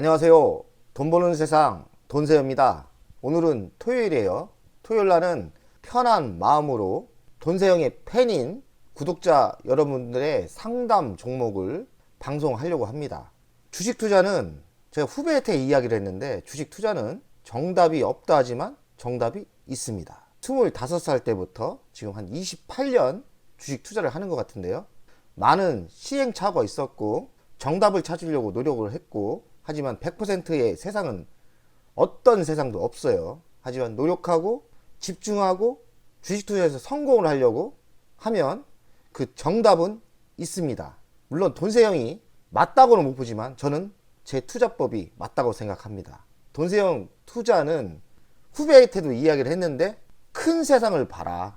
안녕하세요. 돈 버는 세상 돈세영입니다. 오늘은 토요일이에요. 토요일 날은 편한 마음으로 돈세영의 팬인 구독자 여러분들의 상담 종목을 방송하려고 합니다. 주식 투자는 제가 후배한테 이야기를 했는데, 주식 투자는 정답이 없다 하지만 정답이 있습니다. 25살 때부터 지금 한 28년 주식 투자를 하는 것 같은데요. 많은 시행착오가 있었고 정답을 찾으려고 노력을 했고, 하지만 100%의 세상은 어떤 세상도 없어요. 하지만 노력하고 집중하고 주식 투자에서 성공을 하려고 하면 그 정답은 있습니다. 물론 돈세영이 맞다고는 못 보지만 저는 제 투자법이 맞다고 생각합니다. 돈세영 투자는 후배한테도 이야기를 했는데, 큰 세상을 봐라.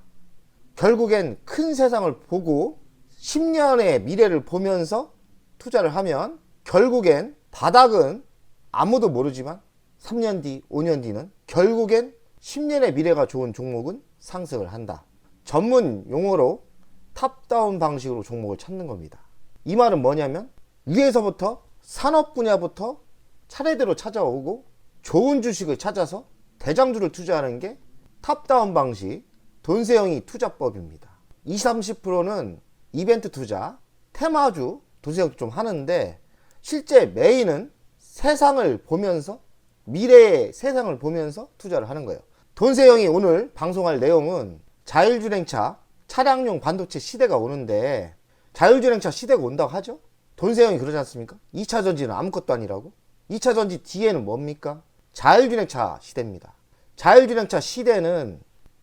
결국엔 큰 세상을 보고 10년의 미래를 보면서 투자를 하면 결국엔 바닥은 아무도 모르지만 3년 뒤, 5년 뒤는 결국엔 10년의 미래가 좋은 종목은 상승을 한다. 전문 용어로 탑다운 방식으로 종목을 찾는 겁니다. 이 말은 뭐냐면, 위에서부터 산업 분야부터 차례대로 찾아오고 좋은 주식을 찾아서 대장주를 투자하는 게 탑다운 방식 돈세영이 투자법입니다. 20, 30%는 이벤트 투자, 테마주 돈세영도 좀 하는데, 실제 메인은 세상을 보면서, 미래의 세상을 보면서 투자를 하는 거예요. 돈세영이 오늘 방송할 내용은 자율주행차 차량용 반도체 시대가 오는데, 자율주행차 시대가 온다고 하죠. 돈세영이 그러지 않습니까? 2차 전지는 아무것도 아니라고. 2차 전지 뒤에는 뭡니까? 자율주행차 시대입니다. 자율주행차 시대는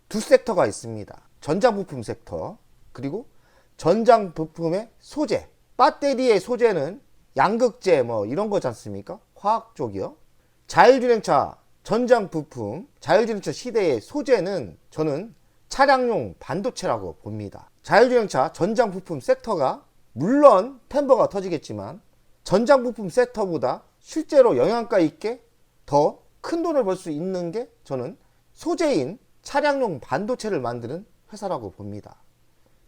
두 섹터가 있습니다. 전자부품 섹터, 그리고 전자부품의 소재. 배터리의 소재는 양극재 뭐 이런 거지 않습니까? 화학 쪽이요. 자율주행차 전장 부품, 자율주행차 시대의 소재는 저는 차량용 반도체라고 봅니다. 자율주행차 전장 부품 섹터가 물론 템버가 터지겠지만 전장 부품 섹터보다 실제로 영양가 있게 더 큰 돈을 벌 수 있는 게 저는 소재인 차량용 반도체를 만드는 회사라고 봅니다.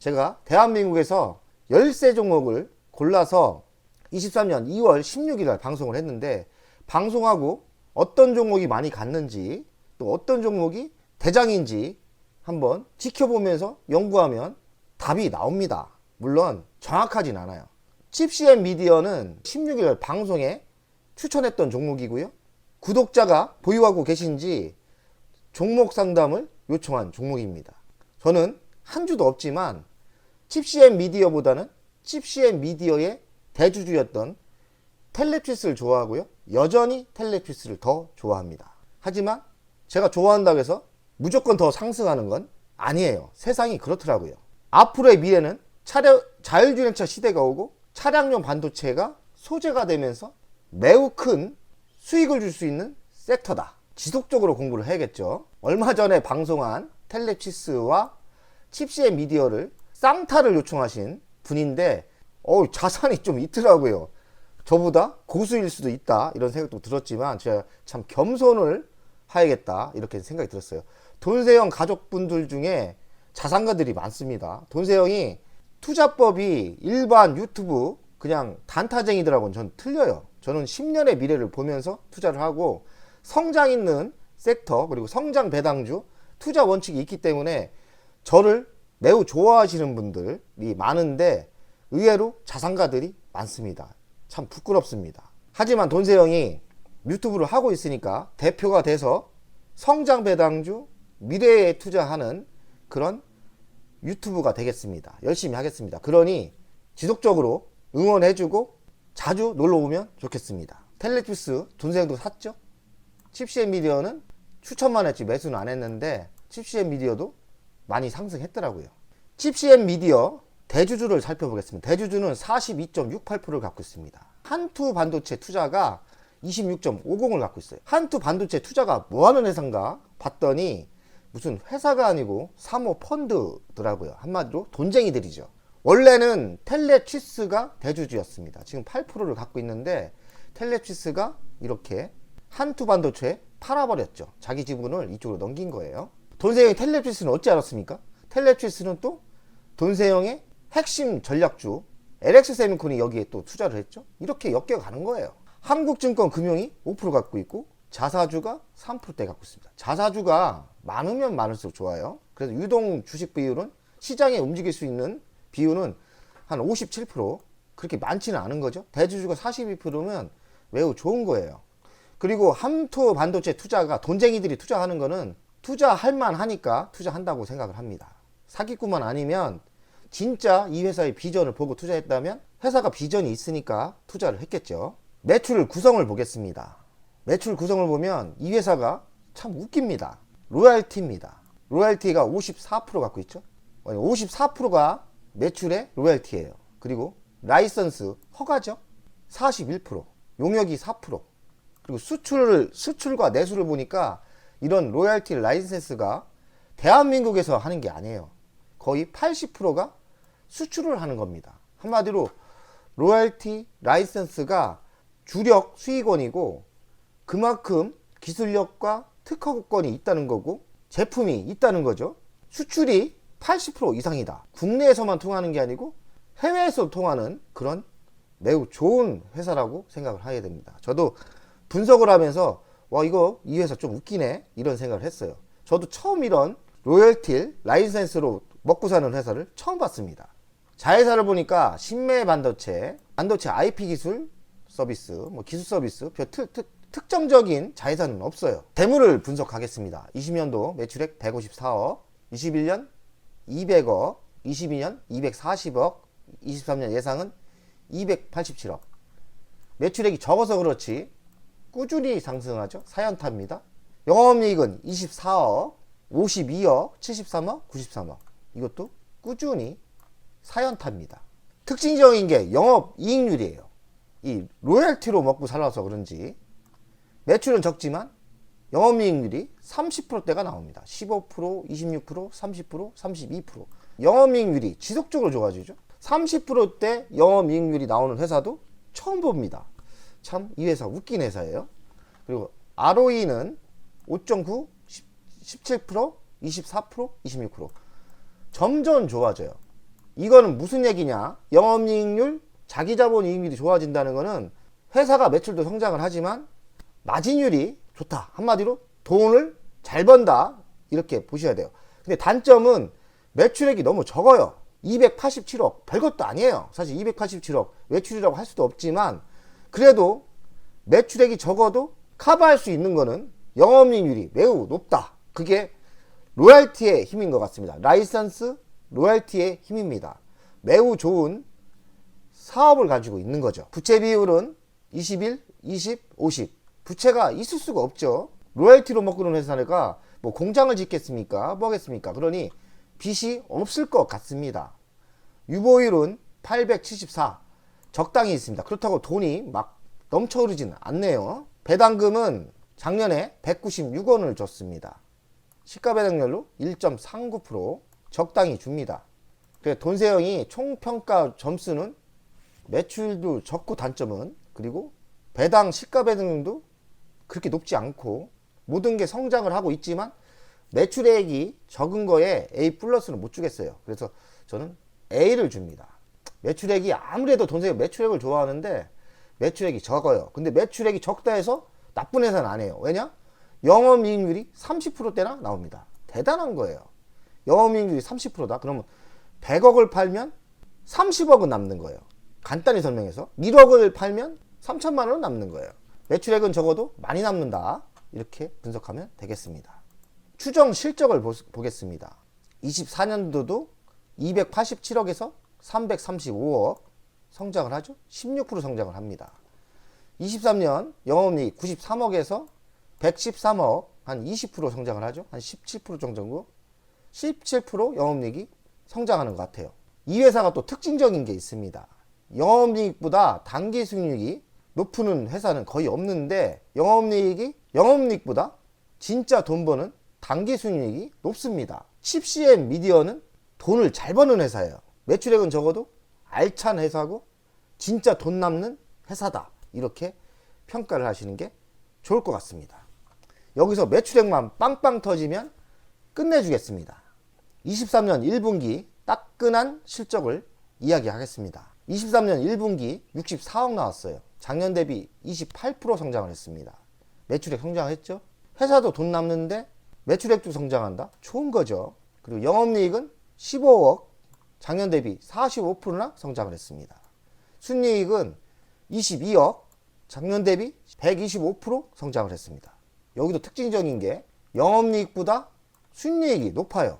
제가 대한민국에서 13 종목을 골라서 23년 2월 16일 날 방송을 했는데, 방송하고 어떤 종목이 많이 갔는지, 또 어떤 종목이 대장인지 한번 지켜보면서 연구하면 답이 나옵니다. 물론 정확하진 않아요. 칩CM 미디어는 16일 방송에 추천했던 종목이고요. 구독자가 보유하고 계신지 종목 상담을 요청한 종목입니다. 저는 한 주도 없지만 칩CM 미디어보다는 칩CM 미디어의 대주주였던 텔레피스를 좋아하고요. 여전히 텔레피스를 더 좋아합니다. 하지만 제가 좋아한다고 해서 무조건 더 상승하는 건 아니에요. 세상이 그렇더라고요. 앞으로의 미래는 자율주행차 시대가 오고 차량용 반도체가 소재가 되면서 매우 큰 수익을 줄 수 있는 섹터다. 지속적으로 공부를 해야겠죠. 얼마 전에 방송한 텔레피스와 칩CM 미디어를 쌍타를 요청하신 분인데, 자산이 좀 있더라고요. 저보다 고수일 수도 있다 이런 생각도 들었지만, 제가 참 겸손을 해야겠다 이렇게 생각이 들었어요. 돈세영 가족분들 중에 자산가들이 많습니다. 돈세영이 투자법이 일반 유튜브 그냥 단타쟁이들하고는 전 틀려요. 저는 10년의 미래를 보면서 투자를 하고, 성장 있는 섹터 그리고 성장 배당주 투자 원칙이 있기 때문에 저를 매우 좋아하시는 분들이 많은데, 의외로 자산가들이 많습니다. 참 부끄럽습니다. 하지만 돈세영이 유튜브를 하고 있으니까 대표가 돼서 성장 배당주 미래에 투자하는 그런 유튜브가 되겠습니다. 열심히 하겠습니다. 그러니 지속적으로 응원해주고 자주 놀러오면 좋겠습니다. 텔레피스 돈세영도 샀죠. 칩CM 미디어는 추천만 했지 매수는 안 했는데, 칩CM 미디어도 많이 상승했더라고요. 칩CM 미디어 대주주를 살펴보겠습니다. 대주주는 42.68%를 갖고 있습니다. 한투 반도체 투자가 26.50을 갖고 있어요. 한투 반도체 투자가 뭐하는 회사인가 봤더니 무슨 회사가 아니고 사모펀드더라고요. 한마디로 돈쟁이들이죠. 원래는 텔레취스가 대주주였습니다. 지금 8%를 갖고 있는데, 텔레취스가 이렇게 한투 반도체에 팔아버렸죠. 자기 지분을 이쪽으로 넘긴 거예요. 돈세영이 텔레취스는 어찌 알았습니까? 텔레취스는 또 돈세영의 핵심 전략주 LX세미콘이 여기에 또 투자를 했죠. 이렇게 엮여가는 거예요. 한국증권금융이 5% 갖고 있고 자사주가 3%대 갖고 있습니다. 자사주가 많으면 많을수록 좋아요. 그래서 유동 주식 비율은 시장에 움직일 수 있는 비율은 한 57%, 그렇게 많지는 않은 거죠. 대주주가 42%면 매우 좋은 거예요. 그리고 함투 반도체 투자가 돈쟁이들이 투자하는 거는 투자할 만하니까 투자한다고 생각을 합니다. 사기꾼만 아니면 진짜 이 회사의 비전을 보고 투자했다면 회사가 비전이 있으니까 투자를 했겠죠. 매출 구성을 보겠습니다. 매출 구성을 보면 이 회사가 참 웃깁니다. 로얄티입니다. 로얄티가 54% 갖고 있죠. 54%가 매출의 로얄티예요. 그리고 라이선스 허가죠. 41%, 용역이 4%. 그리고 수출과 내수를 보니까 이런 로얄티 라이선스가 대한민국에서 하는 게 아니에요. 거의 80%가 수출을 하는 겁니다. 한마디로 로얄티 라이선스가 주력 수익원이고 그만큼 기술력과 특허권이 있다는 거고 제품이 있다는 거죠. 수출이 80% 이상이다. 국내에서만 통하는 게 아니고 해외에서 통하는 그런 매우 좋은 회사라고 생각을 하게 됩니다. 저도 분석을 하면서 이 회사 좀 웃기네 이런 생각을 했어요. 저도 처음 이런 로열티 라이센스로 먹고 사는 회사를 처음 봤습니다. 자회사를 보니까 신매 반도체 IP 기술 서비스, 기술 서비스, 특정적인 자회사는 없어요. 재물을 분석하겠습니다. 20년도 매출액 154억, 21년 200억, 22년 240억, 23년 예상은 287억. 매출액이 적어서 그렇지 꾸준히 상승하죠. 사연타입니다. 영업이익은 24억, 52억, 73억, 93억. 이것도 꾸준히 사연타입니다. 특징적인 게 영업이익률이에요. 이 로열티로 먹고 살아서 그런지 매출은 적지만 영업이익률이 30%대가 나옵니다. 15%, 26%, 30%, 32%. 영업이익률이 지속적으로 좋아지죠. 30%대 영업이익률이 나오는 회사도 처음 봅니다. 참 이 회사 웃긴 회사예요. 그리고 ROE는 5.9, 17%, 24%, 26%. 점점 좋아져요. 이거는 무슨 얘기냐? 영업이익률, 자기자본이익률이 좋아진다는 거는 회사가 매출도 성장을 하지만 마진율이 좋다. 한마디로 돈을 잘 번다. 이렇게 보셔야 돼요. 근데 단점은 매출액이 너무 적어요. 287억. 별것도 아니에요. 사실 287억 매출이라고 할 수도 없지만 그래도 매출액이 적어도 커버할 수 있는 거는 영업이익률이 매우 높다. 그게 로얄티의 힘인 것 같습니다. 라이선스 로얄티의 힘입니다. 매우 좋은 사업을 가지고 있는 거죠. 부채 비율은 21, 20, 50. 부채가 있을 수가 없죠. 로얄티로 먹고는 회사가 뭐 공장을 짓겠습니까? 뭐 하겠습니까? 그러니 빚이 없을 것 같습니다. 유보율은 874. 적당히 있습니다. 그렇다고 돈이 막 넘쳐흐르지는 않네요. 배당금은 작년에 196원을 줬습니다. 시가배당률로 1.39% 적당히 줍니다. 그래서 돈세형이 총평가 점수는 매출도 적고 단점은 그리고 배당 시가배당률도 그렇게 높지 않고 모든 게 성장을 하고 있지만 매출액이 적은 거에 A 플러스는 못 주겠어요. 그래서 저는 A를 줍니다. 매출액이 아무래도 돈세형 매출액을 좋아하는데 매출액이 적어요. 근데 매출액이 적다 해서 나쁜 회사는 아니에요. 왜냐? 영업이익률이 30%대나 나옵니다. 대단한 거예요. 영업이익률이 30%다? 그러면 100억을 팔면 30억은 남는 거예요. 간단히 설명해서 1억을 팔면 3천만 원은 남는 거예요. 매출액은 적어도 많이 남는다. 이렇게 분석하면 되겠습니다. 추정 실적을 보겠습니다. 24년도도 287억에서 335억 성장을 하죠. 16% 성장을 합니다. 23년 영업이익 93억에서 113억 한 20% 성장을 하죠. 한 17% 정도 17% 영업이익이 성장하는 것 같아요. 이 회사가 또 특징적인 게 있습니다. 영업이익보다 단기 수익률이 높은 회사는 거의 없는데 영업이익보다 진짜 돈 버는 단기 수익률이 높습니다. 칩CM 미디어는 돈을 잘 버는 회사예요. 매출액은 적어도 알찬 회사고 진짜 돈 남는 회사다. 이렇게 평가를 하시는 게 좋을 것 같습니다. 여기서 매출액만 빵빵 터지면 끝내주겠습니다. 23년 1분기 따끈한 실적을 이야기하겠습니다. 23년 1분기 64억 나왔어요. 작년 대비 28% 성장을 했습니다. 매출액 성장했죠. 회사도 돈 남는데 매출액도 성장한다? 좋은 거죠. 그리고 영업이익은 15억, 작년 대비 45%나 성장을 했습니다. 순이익은 22억, 작년 대비 125% 성장을 했습니다. 여기도 특징적인 게 영업이익보다 순이익이 높아요.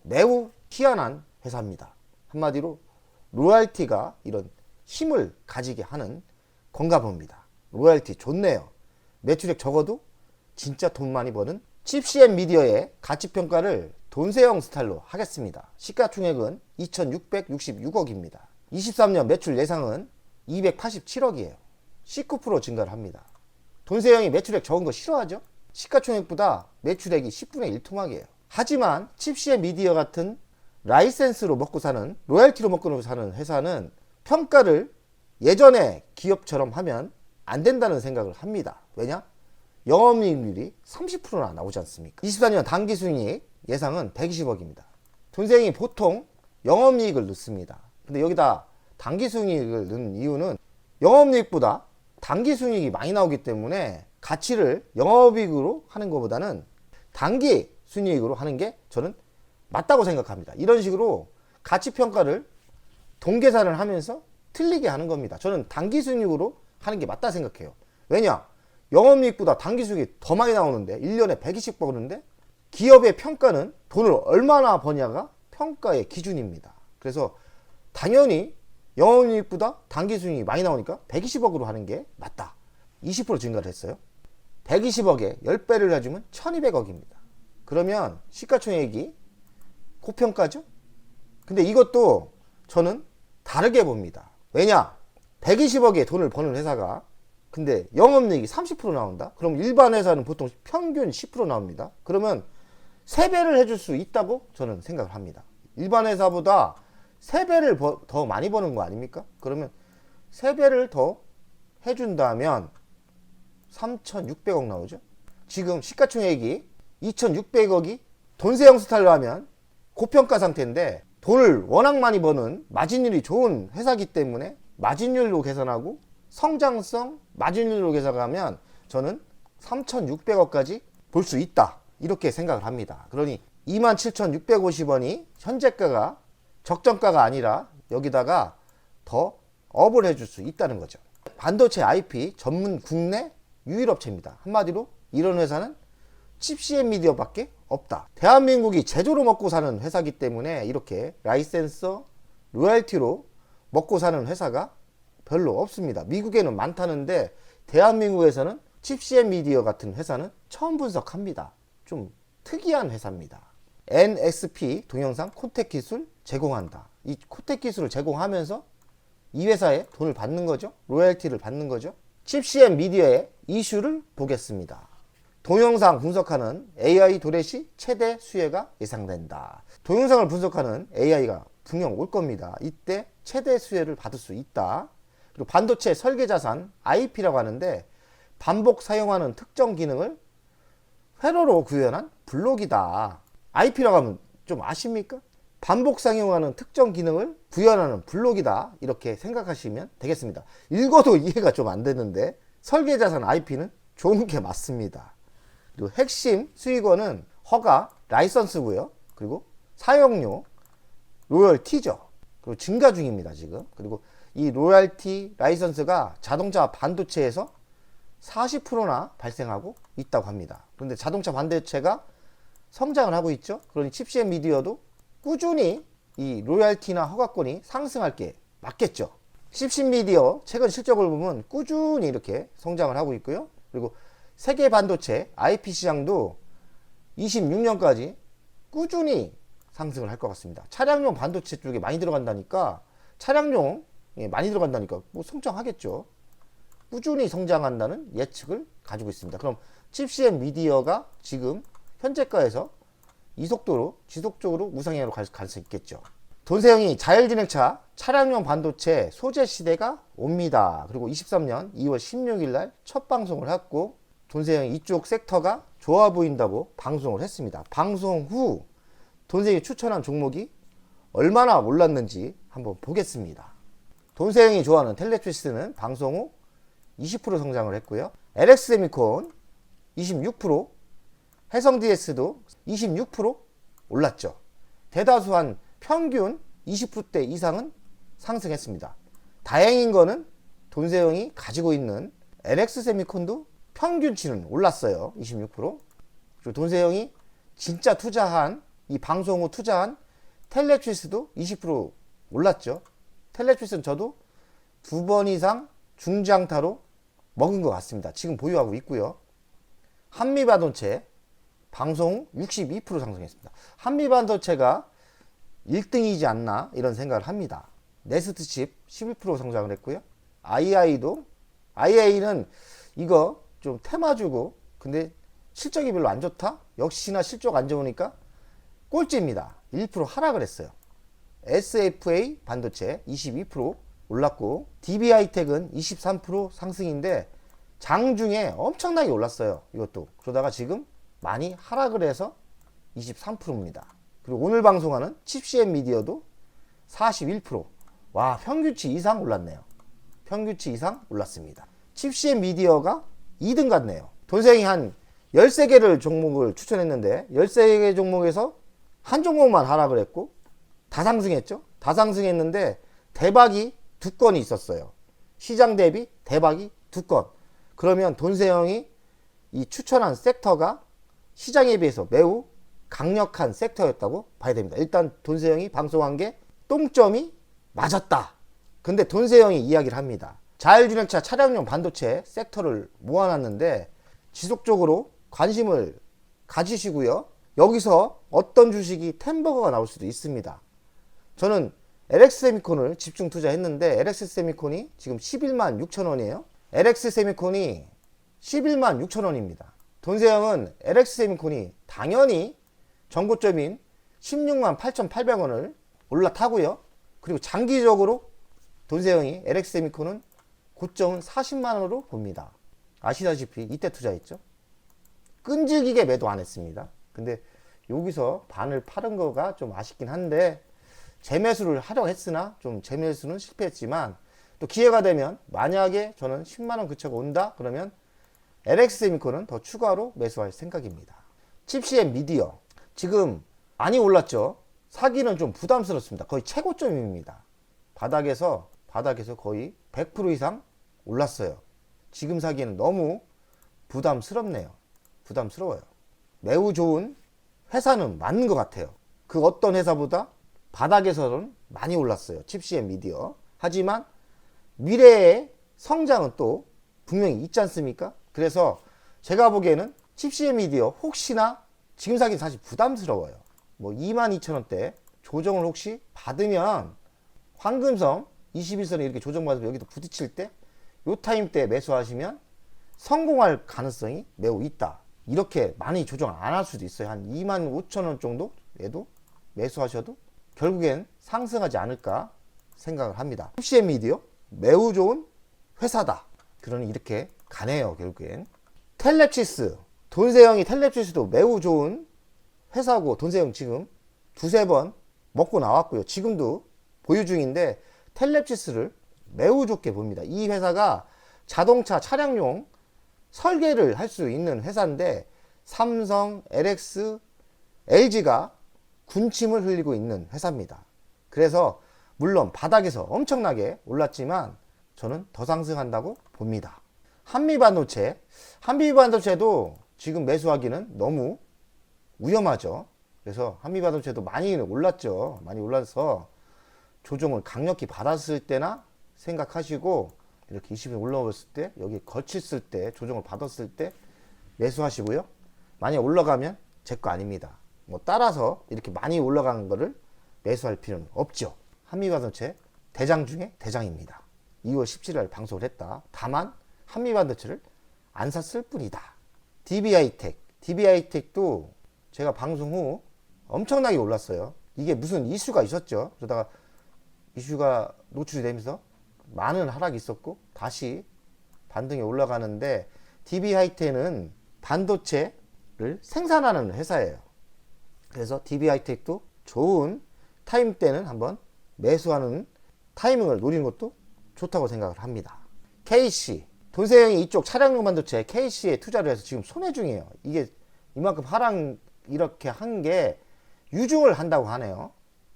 매우 희한한 회사입니다. 한마디로 로얄티가 이런 힘을 가지게 하는 건가 봅니다. 로얄티 좋네요. 매출액 적어도 진짜 돈 많이 버는 칩CM 미디어의 가치평가를 돈세형 스타일로 하겠습니다. 시가총액은 2666억입니다. 23년 매출 예상은 287억이에요. 19% 증가를 합니다. 돈세형이 매출액 적은 거 싫어하죠? 시가총액보다 매출액이 10분의 1 토막이에요. 하지만 칩CM 미디어 같은 라이센스로 먹고 사는, 로얄티로 먹고 사는 회사는 평가를 예전에 기업처럼 하면 안 된다는 생각을 합니다. 왜냐? 영업이익률이 30%나 나오지 않습니까? 24년 당기순이익 예상은 120억입니다. 돈세형이 보통 영업이익을 넣습니다. 근데 여기다 당기순이익을 넣은 이유는 영업이익보다 당기순이익이 많이 나오기 때문에 가치를 영업이익으로 하는 것보다는 당기순이익으로 하는 게 저는 맞다고 생각합니다. 이런 식으로 가치평가를 동계산을 하면서 틀리게 하는 겁니다. 저는 당기순이익으로 하는 게 맞다 생각해요. 왜냐? 영업이익보다 당기순이익이 더 많이 나오는데 1년에 120 버는데 기업의 평가는 돈을 얼마나 버냐가 평가의 기준입니다. 그래서 당연히 영업이익보다 당기순이익이 많이 나오니까 120억으로 하는 게 맞다. 20% 증가를 했어요. 120억에 10배를 해주면 1200억입니다. 그러면 시가총액이 고평가죠? 근데 이것도 저는 다르게 봅니다. 왜냐? 120억의 돈을 버는 회사가 근데 영업이익이 30% 나온다? 그럼 일반 회사는 보통 평균 10% 나옵니다. 그러면 3배를 해줄 수 있다고 저는 생각을 합니다. 일반 회사보다 3배를 더 많이 버는 거 아닙니까? 그러면 3배를 더 해준다면 3600억 나오죠? 지금 시가총액이 2600억이 돈세형 스타일로 하면 고평가 상태인데 돈을 워낙 많이 버는 마진율이 좋은 회사기 때문에 마진율로 계산하고 성장성 마진율로 계산하면 저는 3600억까지 볼 수 있다 이렇게 생각을 합니다. 그러니 27,650원이 현재가가 적정가가 아니라 여기다가 더 업을 해줄 수 있다는 거죠. 반도체 IP 전문 국내 유일 업체입니다. 한마디로 이런 회사는 칩CM 미디어밖에 없다. 대한민국이 제조로 먹고 사는 회사기 때문에 이렇게 라이센서, 로얄티로 먹고 사는 회사가 별로 없습니다. 미국에는 많다는데 대한민국에서는 칩CM 미디어 같은 회사는 처음 분석합니다. 좀 특이한 회사입니다. NXP 동영상 콘택 기술 제공한다. 이 콘택 기술을 제공하면서 이 회사에 돈을 받는 거죠. 로얄티를 받는 거죠. 칩CM 미디어의 이슈를 보겠습니다. 동영상 분석하는 AI 도래시 최대 수혜가 예상된다. 동영상을 분석하는 AI가 분명 올 겁니다. 이때 최대 수혜를 받을 수 있다. 그리고 반도체 설계 자산 IP라고 하는데 반복 사용하는 특정 기능을 회로로 구현한 블록이다. IP라고 하면 좀 아십니까? 반복 사용하는 특정 기능을 구현하는 블록이다. 이렇게 생각하시면 되겠습니다. 읽어도 이해가 좀 안 되는데 설계 자산 IP는 좋은 게 맞습니다. 그리고 핵심 수익원은 허가, 라이선스고요. 그리고 사용료, 로열티죠. 그리고 증가 중입니다, 지금. 그리고 이 로열티, 라이선스가 자동차 반도체에서 40%나 발생하고 있다고 합니다. 그런데 자동차 반도체가 성장을 하고 있죠. 그러니 칩CM 미디어도 꾸준히 이 로열티나 허가권이 상승할 게 맞겠죠. 칩CM 미디어 최근 실적을 보면 꾸준히 이렇게 성장을 하고 있고요. 그리고 세계 반도체 IP 시장도 26년까지 꾸준히 상승을 할 것 같습니다. 차량용 반도체 쪽에 많이 들어간다니까 많이 들어간다니까 뭐 성장하겠죠. 꾸준히 성장한다는 예측을 가지고 있습니다. 그럼 칩CM 미디어가 지금 현재가에서 이 속도로 지속적으로 우상향으로 갈 수 있겠죠. 돈세형이 자율진행차 차량용 반도체 소재 시대가 옵니다. 그리고 23년 2월 16일 날 첫 방송을 했고 돈세형이 이쪽 섹터가 좋아 보인다고 방송을 했습니다. 방송 후 돈세형이 추천한 종목이 얼마나 올랐는지 한번 보겠습니다. 돈세영이 좋아하는 텔레트리스는 방송 후 20% 성장을 했고요. LX세미콘 26%, 해성DS도 26% 올랐죠. 대다수 한 평균 20%대 이상은 상승했습니다. 다행인 거는 돈세영이 가지고 있는 LX세미콘도 평균치는 올랐어요. 26%. 그리고 돈세영이 진짜 투자한, 이 방송 후 투자한 텔레트리스도 20% 올랐죠. 텔레트리스는 저도 2번 이상 중장타로 먹은 것 같습니다. 지금 보유하고 있고요. 한미반도체 방송 후 62% 상승했습니다. 한미반도체가 1등이지 않나 이런 생각을 합니다. 네스트칩 11% 성장을 했고요. II는 이거 좀 테마주고 근데 실적이 별로 안 좋다? 역시나 실적 안 좋으니까 꼴찌입니다. 1% 하락을 했어요. SFA 반도체 22% 올랐고 DB하이텍은 23% 상승인데 장중에 엄청나게 올랐어요. 이것도. 그러다가 지금 많이 하락을 해서 23%입니다. 그리고 오늘 방송하는 칩CM 미디어도 41%. 와, 평균치 이상 올랐네요. 평균치 이상 올랐습니다. 칩CM 미디어가 2등 같네요. 돈세영이 한 13개를 종목을 추천했는데 13개 종목에서 한 종목만 하락을 했고 다 상승했죠. 다 상승했는데 대박이 2건이 있었어요. 시장 대비 대박이 2건. 그러면 돈세영이 이 추천한 섹터가 시장에 비해서 매우 강력한 섹터였다고 봐야 됩니다. 일단 돈세영이 방송한 게 똥점이 맞았다. 근데 돈세영이 이야기를 합니다. 자율주행차 차량용 반도체 섹터를 모아놨는데 지속적으로 관심을 가지시고요. 여기서 어떤 주식이 템버거가 나올 수도 있습니다. 저는 LX세미콘을 집중 투자했는데 LX세미콘이 지금 11만 6천 원이에요. LX세미콘이 11만 6천 원입니다. 돈세영은 LX세미콘이 당연히 정고점인 16만 8,800원을 올라타고요. 그리고 장기적으로 돈세영이 LX세미콘은 고점은 40만 원으로 봅니다. 아시다시피 이때 투자했죠. 끈질기게 매도 안 했습니다. 근데 여기서 반을 팔은 거가 좀 아쉽긴 한데 재매수를 하려고 했으나 좀 재매수는 실패했지만 또 기회가 되면 만약에 저는 10만원 근처가 온다 그러면 LX세미콘은 더 추가로 매수할 생각입니다. 칩CM 미디어 지금 많이 올랐죠. 사기는 좀 부담스럽습니다. 거의 최고점입니다. 바닥에서 거의 100% 이상 올랐어요. 지금 사기에는 너무 부담스럽네요. 부담스러워요. 매우 좋은 회사는 맞는 것 같아요. 그 어떤 회사보다 바닥에서는 많이 올랐어요. 칩CM 미디어. 하지만 미래의 성장은 또 분명히 있지 않습니까? 그래서 제가 보기에는 칩CM 미디어 혹시나 지금 사기는 사실 부담스러워요. 뭐 22,000원대 조정을 혹시 받으면 황금성 21선에 이렇게 조정받으면 여기도 부딪힐 때 요 타임 때 매수하시면 성공할 가능성이 매우 있다. 이렇게 많이 조정 안 할 수도 있어요. 한 25,000원 정도에도 매수하셔도 결국엔 상승하지 않을까 생각을 합니다. 칩CM 미디어 매우 좋은 회사다. 그러니 이렇게 가네요. 결국엔 텔레치스 돈세영이 텔레치스도 매우 좋은 회사고 돈세영 지금 두세 번 먹고 나왔고요. 지금도 보유 중인데 텔레치스를 매우 좋게 봅니다. 이 회사가 자동차 차량용 설계를 할 수 있는 회사인데 삼성, LX, LG가 군침을 흘리고 있는 회사입니다. 그래서 물론 바닥에서 엄청나게 올랐지만 저는 더 상승한다고 봅니다. 한미반도체도 지금 매수하기는 너무 위험하죠. 그래서 한미반도체도 많이 올랐죠. 많이 올라서 조정을 강력히 받았을 때나 생각하시고 이렇게 20일 올라왔을 때 여기 거쳤을 때 조정을 받았을 때 매수하시고요. 만약 올라가면 제 거 아닙니다. 뭐 따라서 이렇게 많이 올라가는 거를 매수할 필요는 없죠. 한미반도체 대장 중에 대장입니다. 2월 17일 방송을 했다. 다만 한미반도체를 안 샀을 뿐이다. DB하이텍도 제가 방송 후 엄청나게 올랐어요. 이게 무슨 이슈가 있었죠. 그러다가 이슈가 노출이 되면서 많은 하락이 있었고 다시 반등이 올라가는데 DB하이텍은 반도체를 생산하는 회사예요. 그래서 DB하이텍도 좋은 타임 때는 한번 매수하는 타이밍을 노리는 것도 좋다고 생각을 합니다. KC, 돈세형이 이쪽 차량용 반도체 KC에 투자를 해서 지금 손해 중이에요. 이게 이만큼 하락 이렇게 한 게 유증을 한다고 하네요.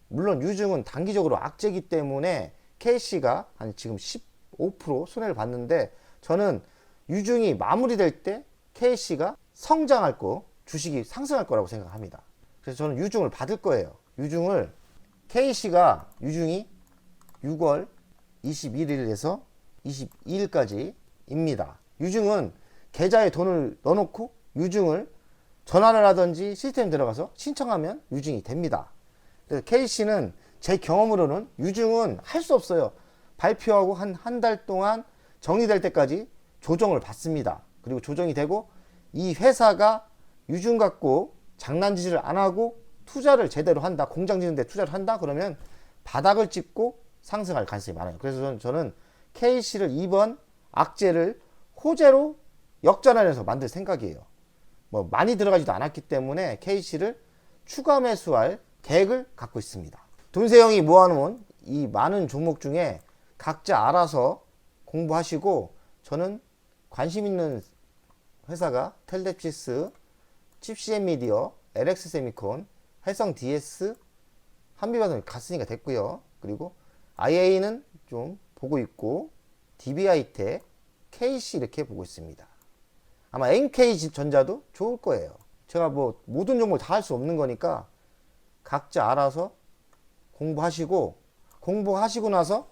물론 유증은 단기적으로 악재이기 때문에 KC가 한 지금 15% 손해를 봤는데, 저는 유증이 마무리될 때 KC가 성장할 거, 주식이 상승할 거라고 생각합니다. 그래서 저는 유증을 받을 거예요. 유증을, KC가 유증이 6월 21일에서 22일까지입니다. 유증은 계좌에 돈을 넣어놓고 유증을 전화를 하든지 시스템 들어가서 신청하면 유증이 됩니다. 그래서 KC는 제 경험으로는 유증은 할 수 없어요. 발표하고 한 달 동안 정리될 때까지 조정을 받습니다. 그리고 조정이 되고 이 회사가 유증 갖고 장난질을 안 하고 투자를 제대로 한다, 공장 짓는 데 투자를 한다 그러면 바닥을 찍고 상승할 가능성이 많아요. 그래서 저는 KC를 이번 악재를 호재로 역전하면서 만들 생각이에요. 뭐 많이 들어가지도 않았기 때문에 KC를 추가 매수할 계획을 갖고 있습니다. 돈세형이 모아놓은 이 많은 종목 중에 각자 알아서 공부하시고, 저는 관심 있는 회사가 텔뎁시스, 칩CM미디어, LX세미콘, 해성DS, 한비바돈 갔으니까 됐고요. 그리고 IA는 좀 보고 있고, DB하이텍, KC 이렇게 보고 있습니다. 아마 NK전자도 좋을 거예요. 제가 뭐 모든 종목을 다 할 수 없는 거니까 각자 알아서 공부하시고 나서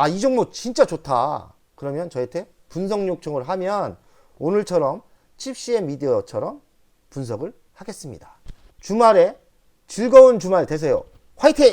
이 종목 진짜 좋다 그러면 저한테 분석 요청을 하면 오늘처럼 칩CM미디어처럼 분석을 하겠습니다. 주말에 즐거운 주말 되세요. 화이팅!